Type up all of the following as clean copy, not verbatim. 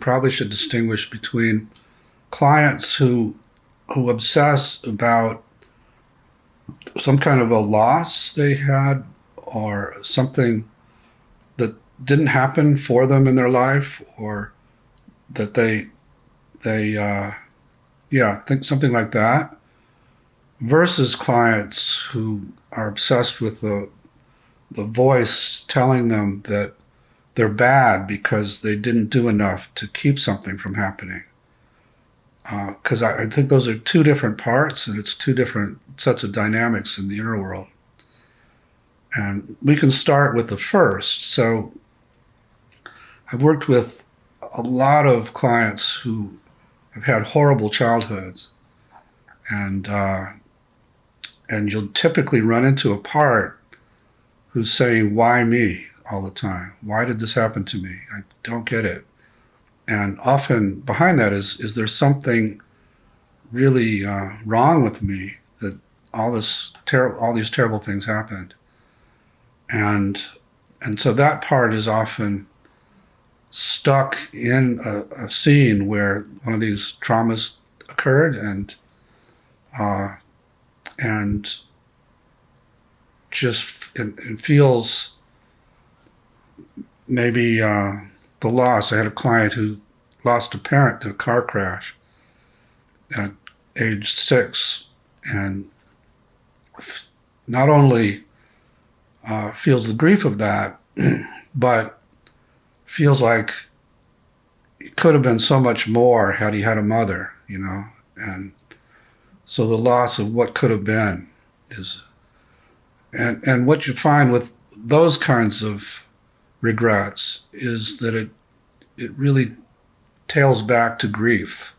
probably should distinguish between clients who obsess about some kind of a loss they had or something that didn't happen for them in their life, or that they think something like that, versus clients who are obsessed with the voice telling them that they're bad because they didn't do enough to keep something from happening. Because I think those are two different parts, and it's two different sets of dynamics in the inner world. And we can start with the first. So I've worked with a lot of clients who have had horrible childhoods, and you'll typically run into a part who's saying, "Why me?" all the time. Why did this happen to me? I don't get it. And often behind that is there something really wrong with me, that all these terrible things happened, and so that part is often stuck in a scene where one of these traumas occurred, and just it feels maybe the loss. I had a client who lost a parent to a car crash at age 6, and not only feels the grief of that, but feels like it could have been so much more had he had a mother, and so the loss of what could have been is, and what you find with those kinds of regrets is that it really tails back to grief.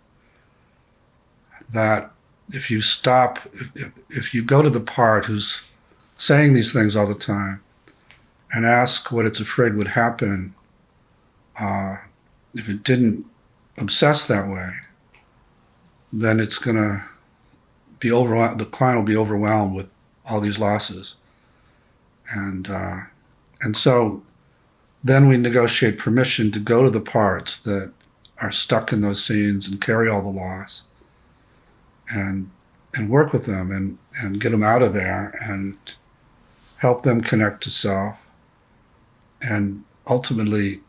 That if you stop, if you go to the part who's saying these things all the time and ask what it's afraid would happen if it didn't obsess that way, then it's going to be overwhelmed. The client will be overwhelmed with all these losses, and so then we negotiate permission to go to the parts that are stuck in those scenes and carry all the loss, and work with them and get them out of there and help them connect to self. And ultimately,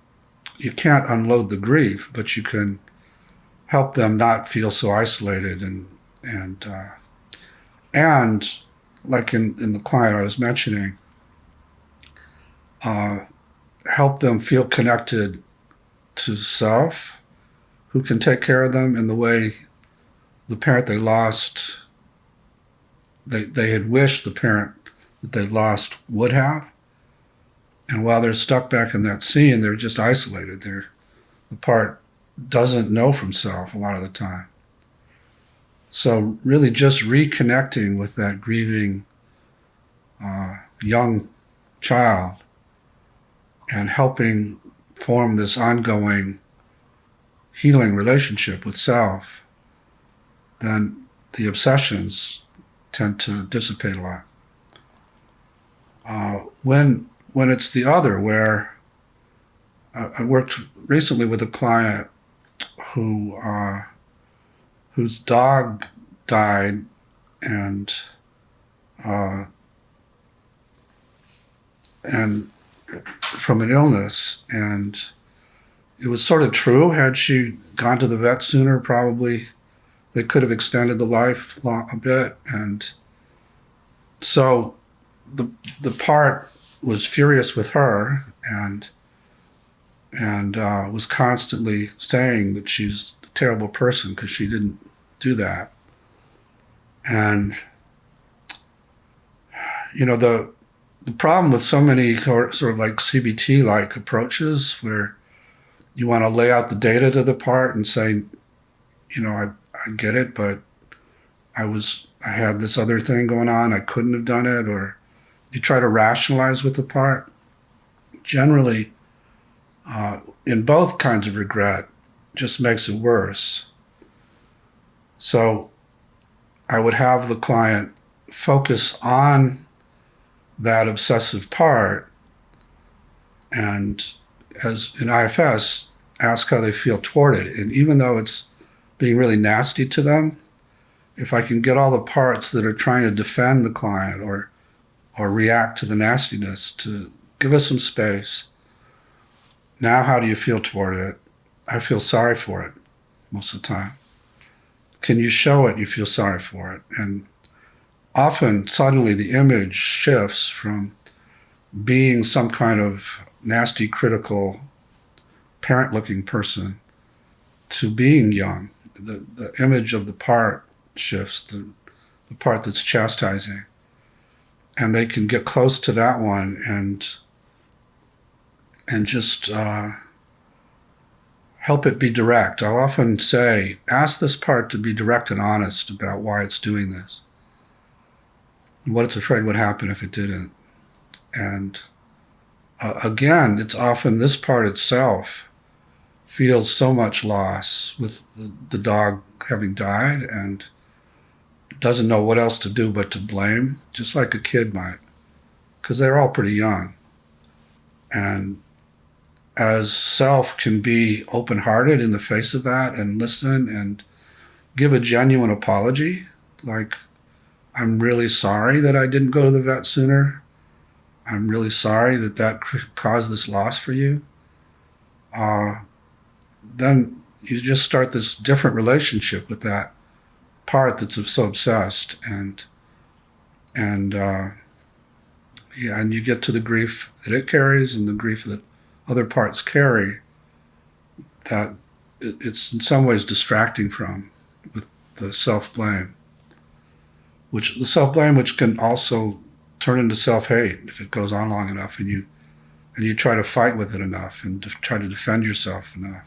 you can't unload the grief, but you can help them not feel so isolated, and like in the client I was mentioning, help them feel connected to self, who can take care of them in the way the parent they lost, they had wished the parent that they lost would have. And while they're stuck back in that scene, they're just isolated. The part doesn't know from self a lot of the time. So really just reconnecting with that grieving young child and helping form this ongoing healing relationship with self, then the obsessions tend to dissipate a lot. When it's the other, where I worked recently with a client whose dog died, and from an illness, and it was sort of true. Had she gone to the vet sooner, probably they could have extended the life a bit. And so the part was furious with her, and was constantly saying that she's a terrible person because she didn't do that. And the problem with so many sort of like CBT-like approaches, where you want to lay out the data to the part and say, I get it, but I had this other thing going on, I couldn't have done it, or you try to rationalize with the part. Generally, in both kinds of regret, just makes it worse. So I would have the client focus on that obsessive part, and as in IFS, ask how they feel toward it. And even though it's being really nasty to them, if I can get all the parts that are trying to defend the client or react to the nastiness to give us some space. Now, how do you feel toward it? I feel sorry for it most of the time. Can you show it you feel sorry for it? And often, suddenly, the image shifts from being some kind of nasty, critical, parent-looking person to being young. The image of the part shifts, the part that's chastising. And they can get close to that one and just help it be direct. I'll often say, ask this part to be direct and honest about why it's doing this, what it's afraid would happen if it didn't. And again, it's often this part itself feels so much loss with the dog having died and doesn't know what else to do but to blame, just like a kid might, because they're all pretty young. And as self can be open-hearted in the face of that and listen and give a genuine apology, like, I'm really sorry that I didn't go to the vet sooner. I'm really sorry that caused this loss for you. Then you just start this different relationship with that part that's so obsessed, and you get to the grief that it carries and the grief that other parts carry, that it's in some ways distracting from, with the self-blame, which can also turn into self-hate if it goes on long enough and you try to fight with it enough and try to defend yourself enough.